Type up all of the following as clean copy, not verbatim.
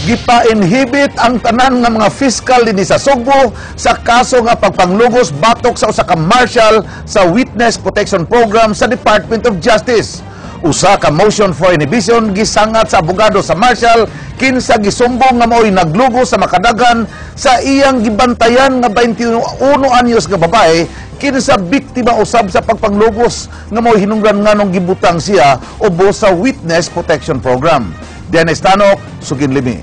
gipa-inhibit ang tanan nga mga fiscal dinhi sa Sugbo sa kaso nga pagpanglugos batok sa usa ka marshal sa Witness Protection Program sa Department of Justice. Usa ka motion for inhibition gisangat sa abogado sa marshal kinsa gisumbong nga mao'y naglugos sa makadagan sa iyang gibantayan nga 21 anyos nga babae kinsa biktima usab sa pagpanglugos nga mao'y hinungdan nganong gibutang siya ubos sa Witness Protection Program. Dennis Tanok, Sugin Limi.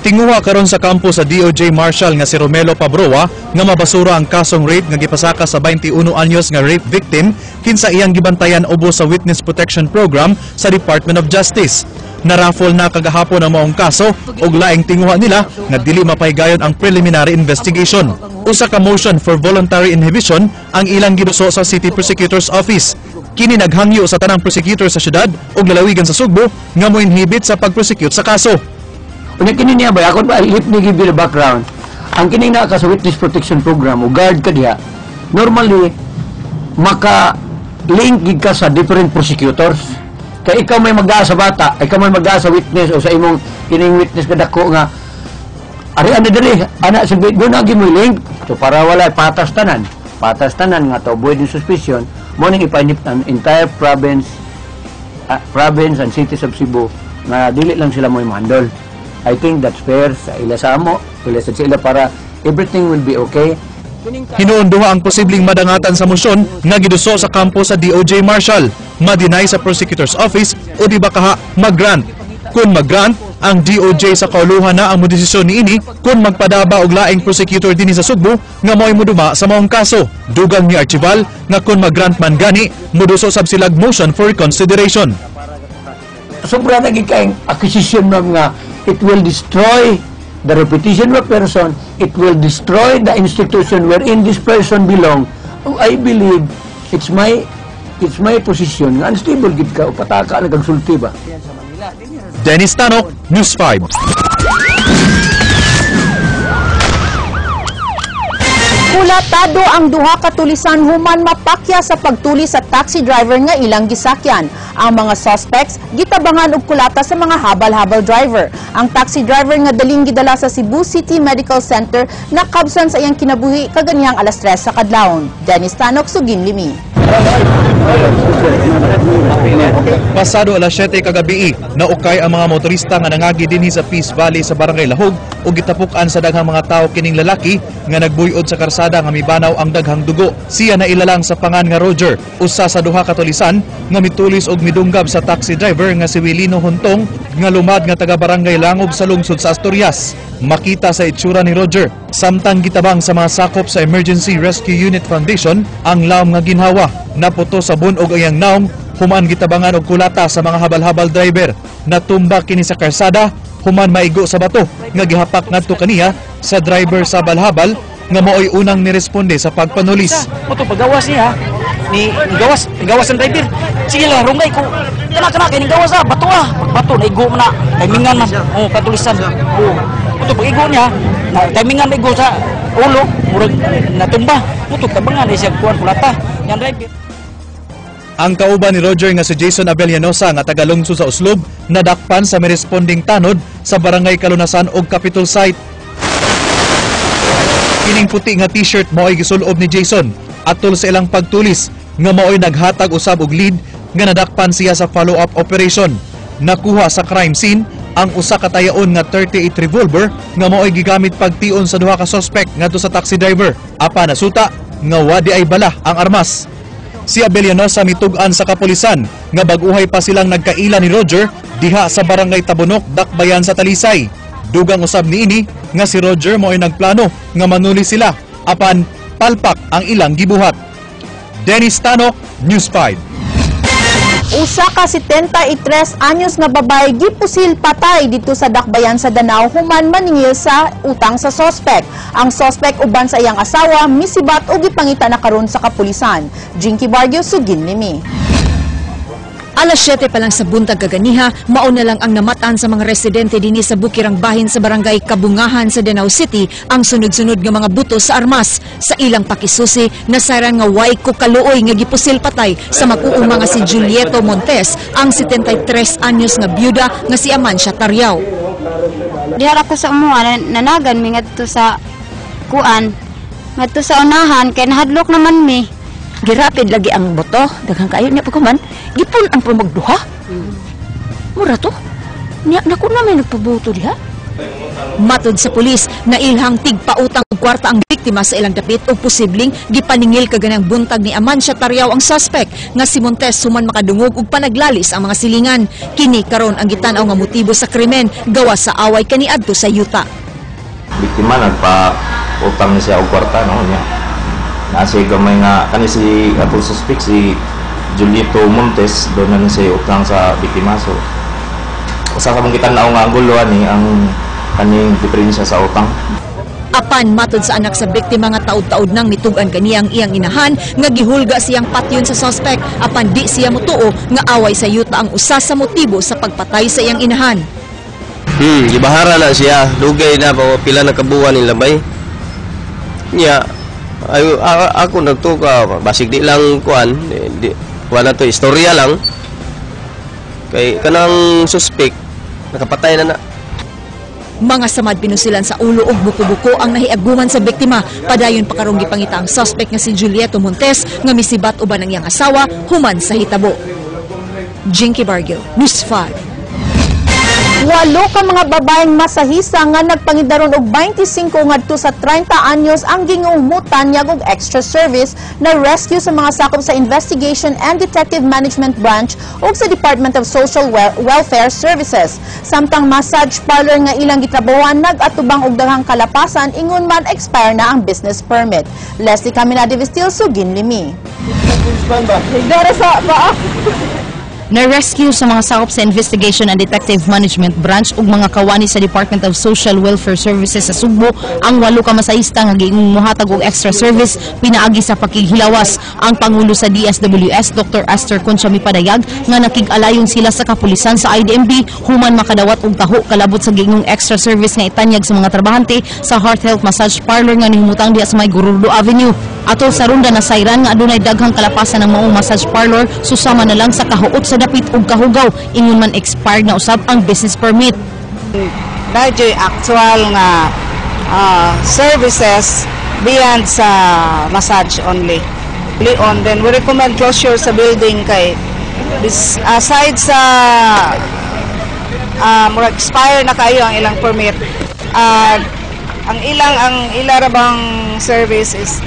Tinguha karon sa kampo sa DOJ Marshal nga si Romelo Pabroa nga mabasura ang kasong rape nga gipasaka sa 21 anyos nga rape victim kinsa iyang gibantayan ubos sa Witness Protection Program sa Department of Justice. Narafol na kagahapon ang maong kaso ug laing tinguha nila nga dili mapahigayon ang preliminary investigation. Usa ka motion for voluntary inhibition ang ilang giduso sa City Prosecutor's Office. Kini naghangyo sa tanang prosecutor sa syudad ug lalawigan sa Sugbo nga mo-inhibit sa pag-prosecute sa kaso. Unya kini niya ba ako ba lip ni give you the background. Ang kini na ka sa Witness Protection Program o guard ka diha. Normally maka link gid ka sa different prosecutors. Kay ikaw may mag-aa sa bata, ikaw may mag-aa sa witness o sa imong kining witness ka dako nga ari ana diri ana sa do na gi mo link. So para wala patas tanan nga to avoiding suspicion mo ning ipainip ang entire province and cities of Cebu na dili lang sila mo i-handle. I think that's fair sa ila sa amo, ila sa sila para everything will be okay. Hinuon duha ang posibleng madangatan sa mosyon nga giduso sa kampo sa DOJ Marshal, ma-deny sa Prosecutor's Office o di ba kaha mag-grant. Kung mag-grant, ang DOJ sa kauluhan na ang modesisyon niini kung magpadaba og laing prosecutor dinhi sa Sugbo nga mo'y muduma sa maong kaso. Dugang ni Archival nga kung mag-grant man gani, muduso sab silag motion for reconsideration. Sobra na gikayong acquisition ma'am nga it will destroy the reputation of a person, it will destroy the institution wherein this person belong. I believe it's my position nga unstable gid ka o pataka nagagsulti ba. Dennis Tanok, News 5. Kulatado ang duha ka tulisan human mapakya sa pagtuli sa taxi driver nga ilang gisakyan. Ang mga suspects gitabangan og kulata sa mga habal-habal driver. Ang taxi driver nga daling gidala sa Cebu City Medical Center nakabsan sa iyang kinabuhi kaganihang alas 3 sa kadlawon. Dennis Tanok, Sugin Limi. Pasado alas 7 kagabi, naukay ang mga motorista nga nangagi dinhi sa Peace Valley sa Barangay Lahog ug gitapukan sa daghang mga tawo kining lalaki nga nagbuyod sa karsada nga mibanaw ang daghang dugo. Siya na ilalang sa pangan nga Roger, usa sa duha ka tulisan nga mitulis og midunggab sa taxi driver nga si Wilino Huntong nga lumad nga taga Barangay Langob sa lungsod sa Asturias. Makita sa itsura ni Roger, samtang gitabang sa mga sakop sa Emergency Rescue Unit Foundation ang lawom nga ginhawa. Naputo sa bunog ayang naong, human gitabangan og kulata sa mga habal-habal driver. Natumba kini sa karsada, human maigo sa bato nga gihapak ngadto kaniya sa driver sa habal-habal nga mao'y unang niresponde sa pagpanulis. Moto pagawas niya ni gawas ang driver. Sige lang rungay ko. Kana kay gawas bato bato naigo na timingan man. Oh katulisan. Oh. Moto pagigo niya na timingan naigo sa ulo murag natumba. Moto tabangan siya kuan kulata yang driver. Ang kauban ni Roger nga si Jason Abellanosa nga tagalungsod sa Uslob nadakpan sa may responding tanod sa Barangay Kalunasan og Capitol Site. Kining puti nga t-shirt mao'y gisulob ni Jason atol sa ilang pagtulis nga mao'y naghatag usab og lead nga nadakpan siya sa follow-up operation. Nakuha sa crime scene ang usa ka tayaon nga 38 revolver nga mao'y gigamit pagtion sa duha ka suspect ngadto sa taxi driver. Apan nasuta nga wadi ay bala ang armas. Si Abellanosa mitug-an sa kapulisan nga bag-uhay pa silang nagkaila ni Roger diha sa Barangay Tabunok, Dakbayan sa Talisay. Dugang usab niini nga si Roger mo'y nagplano nga manuli sila apan palpak ang ilang gibuhat. Dennis Tanok, News 5. Usa ka 73 anyos nga babae gipusil patay dito sa Dakbayan sa Danao human maningil sa utang sa sospek. Ang sospek uban sa iyang asawa misibat o gipangita na karon sa kapulisan. Jinky Barrio, Sugin Limi. Alas 7 pa lang sa buntag kaganiha, mauna lang ang namatan sa mga residente dinhi sa Bukirang Bahin sa barangay Kabungahan sa Danau City ang sunod-sunod nga mga buto sa armas. Sa ilang pakisusi, nasaran nga way ko kaluoy nga gipusil patay sa mag-uong mga si Julieto Montes, ang 73 anyos nga byuda nga si Amancia Tariao. Dihara ko sa umuha, nanagan mi ngadto sa kuan, ngadto sa unahan, kay nahadlok naman mi. Girapid lagi ang boto, daghang kayo niya pagkuman, gipon ang pamagduha. Mura to, niya naku na may nagpaboto diha. Matod sa pulis, nailhang tigpautang og kwarta ang biktima sa ilang dapit o posibleng gipaningil kaganang buntag ni Amancia Tariao ang suspect nga si Montes human makadungog og panaglalis ang mga silingan. Kini karon ang gitanaw nga motibo sa krimen gawas sa away kaniadto sa yuta. Biktima nagpa-utang siya og kwarta no niya. Nasi gamay nga kani si atong suspect si Julieto Montes doon na siya utang sa biktima. So usa ka mong kitanaw nga ang gulo ani ang kaning diferensya sa utang. Apan matod sa anak sa biktima nga taud-taud nang mitugan kaniya ang iyang inahan nga gihulga siyang patyon sa suspect apan di siya motuo nga away sa yuta ang usa sa motibo sa pagpatay sa iyang inahan. Gibahara na siya, dugay na pa pila na kabuwan ni labay. Nya ako nagtuka basig di lang kuan wala to istorya lang kay kanang suspect nakapatay na. Mga samad pinusilan sa ulo ug buko-buko ang nahiaguman sa biktima. Padayon pa karong gipangita ang suspect nga si Julieto Montes nga misibat uban ang iyang asawa human sa hitabo. Jinky Bargil, News 5. 8 ka mga babaeng masahista nga nagpangidaron og 25 ngadto sa 30 anyos ang gingumutan niya og extra service na rescue sa mga sakop sa Investigation and Detective Management Branch ug sa Department of Social Welfare Services. Samtang massage parlor nga ilang gitrabahoan nag-atubang og daghang kalapasan ingon man expire na ang business permit. Leslie Caminade Vistil, Sugin Limi. Na-rescue sa mga sakop sa Investigation and Detective Management Branch ug mga kawani sa Department of Social Welfare Services sa Sugbo ang 8 ka masahista nga gimuhatag og extra service pinaagi sa pakighilawas. Ang pangulo sa DSWS Dr. Esther Concha Mipadayag nga nakig-alayon sila sa kapulisan sa IDMB human makadawat og taho kalabot sa gingong extra service nga itanyag sa mga trabahante sa Heart Health Massage Parlor nga nihimutang diha sa may Gururdo Avenue. Ato sa runda na sayran nga adunay daghang kalapasan ng maong massage parlor susama na lang sa kahuot sa dapit ug kahugaw ingon man expired na usab ang business permit. Dadyo'y actual nga services beyond sa massage only. Then we recommend closure sa building kay aside sa expire na kayo ang ilang permit. Ang ilang bang service is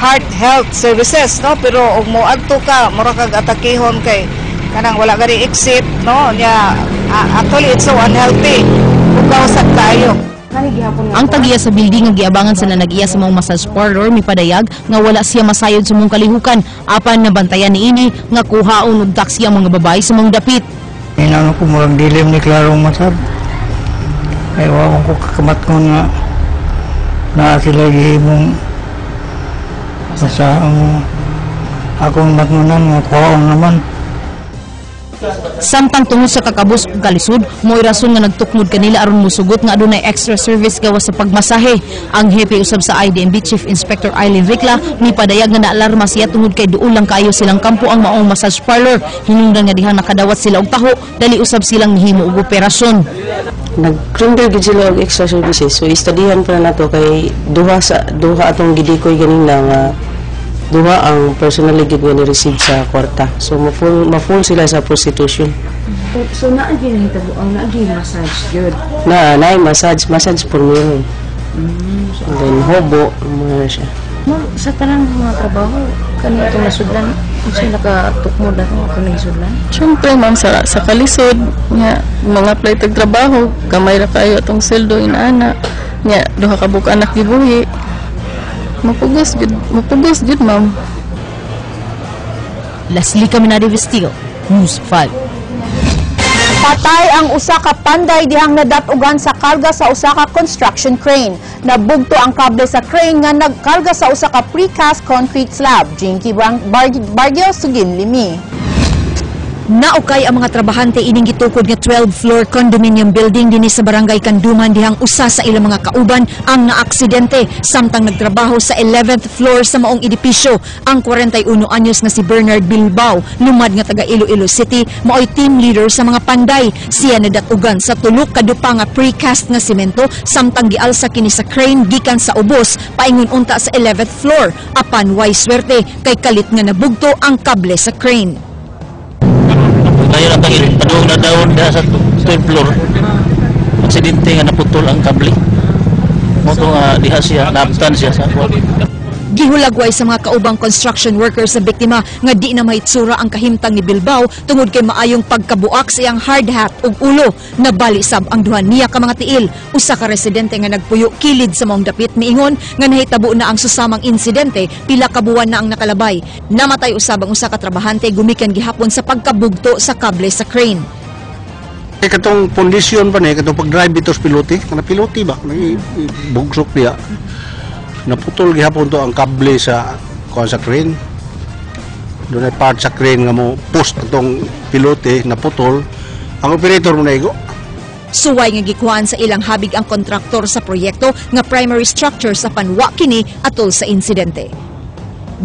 heart health services, no, pero og moadto ka mura kag atakehon kay kanang wala gari exit, no, nya actually it's so unhealthy ug kawsat tayo. Ang tagiya sa building nga giabangan sila nagiya sa mga massage parlor mipadayag nga wala siya masayod sa mong kalihukan apan nabantayan niini nga kuhaon og taksi ang mga babae sa mong dapit. Inano ko murag dilim ni klarong masab. Ay wa ko kakamat ko na sila gihimong sa akong matnunan nga kuhaon naman. Samtang tungod sa kakabus ug kalisod, mo'y rason nga nagtukmod kanila aron musugot nga adunay extra service gawas sa pagmasahe. Ang hepe usab sa IDMB Chief Inspector Eileen Ricla mipadayag nga naalarma siya tungod kay duol lang kayo silang kampo ang maong massage parlor. Hinungdan nga dihang nakadawat sila og taho, dali usab silang nihimo og operasyon. Nag-render gid sila og extra services. So istudihan pa na nato kay duha atong gidikoy ganina nga duha ang personally gid nga ni-receive sa kwarta. So ma-full sila sa prostitution. So naa gyud hitabo ang naa gyud massage gyud. Na massage por meron. And then hobo mo siya. Sa tanang mga trabaho kani itong nasudlan unsa nakatukmod na itong nasudlan? Siyempre ma'am sa kalisod nga mga apply tag trabaho gamay ra kayo atong sweldo inaana nya duha ka buk anak gibuhi. Mapugos gud ma'am. Leslie Caminade Vistil, News 5. Patay ang usa ka panday dihang nadatugan sa karga sa usa ka construction crane. Nabugto ang kable sa crane nga nagkarga sa usa ka precast concrete slab. Jinky Bargil, Sugin Limi. Naukay ang mga trabahante ining gitukod nga 12-floor condominium building dinhi sa barangay Kanduman dihang usa sa ilang mga kauban ang naaksidente samtang nagtrabaho sa 11th floor sa maong edipisyo. Ang 41 anyos nga si Bernard Bilbao, lumad nga taga Iloilo City, maoy team leader sa mga panday. Siya nadatugan sa tulok kadupa nga precast nga semento samtang gialsa kini sa crane gikan sa ubos paingon unta sa 11th floor. Apan way swerte kay kalit nga nabugto ang kable sa crane. Kaya na tangil, padung na daon sa 12th floor. Aksidente nga naputol ang kable. Moto nga diha siya, naabtan siya sa Gihulagway sa mga kaubang construction workers sa biktima nga di na mahitsura ang kahimtang ni Bilbao tungod kay maayong pagkabuak sa iyang hard hat ug ulo. Nabalisab ang duha niya ka mga tiil. Usa ka residente nga nagpuyo kilid sa maong dapit miingon nga nahitabo na ang susamang insidente pila ka buwan na ang nakalabay. Namatay usab ang usa ka trabahante gumikan gihapon sa pagkabugto sa kable sa crane. Katong pondisyon pa ni katong pag-drive dito sa pilote, kana pilote ba bugsok niya. Naputol gihapon to ang kable sa crane. Doon ay part sa crane nga mo post atong pilote naputol. Ang operator mo naigo. Suway nga gikuhaan sa ilang habig ang kontraktor sa proyekto nga primary structure sa panwa kini atol sa insidente.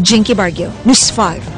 Jinky Bargio, News 5.